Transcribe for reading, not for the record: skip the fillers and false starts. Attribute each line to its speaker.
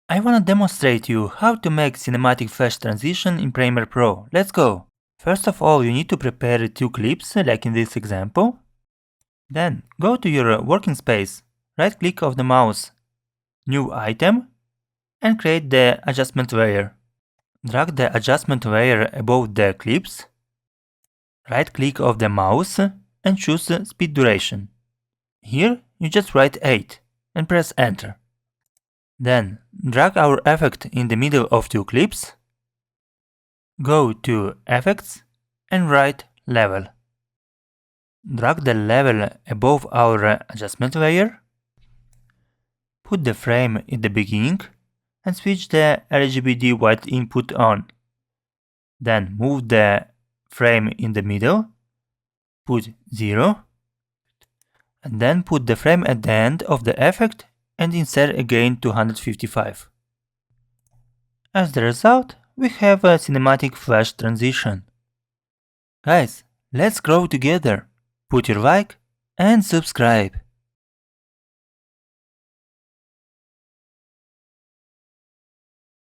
Speaker 1: I wanna demonstrate you how to make cinematic flash transition in Premiere Pro. Let's go! First of all, you need to prepare 2 clips, like in this example. Then, go to your working space, right click of the mouse, new item, and create the adjustment layer. Drag the adjustment layer above the clips, right click of the mouse, and choose speed duration. Here, you just write 8 and press enter. Then, drag our effect in the middle of 2 clips, go to Effects and write Level. Drag the level above our adjustment layer, put the frame in the beginning and switch the RGBD white input on. Then move the frame in the middle, put 0, and then put the frame at the end of the effect and insert again 255. As the result, we have a cinematic flash transition. Guys, let's grow together. Put your like and subscribe.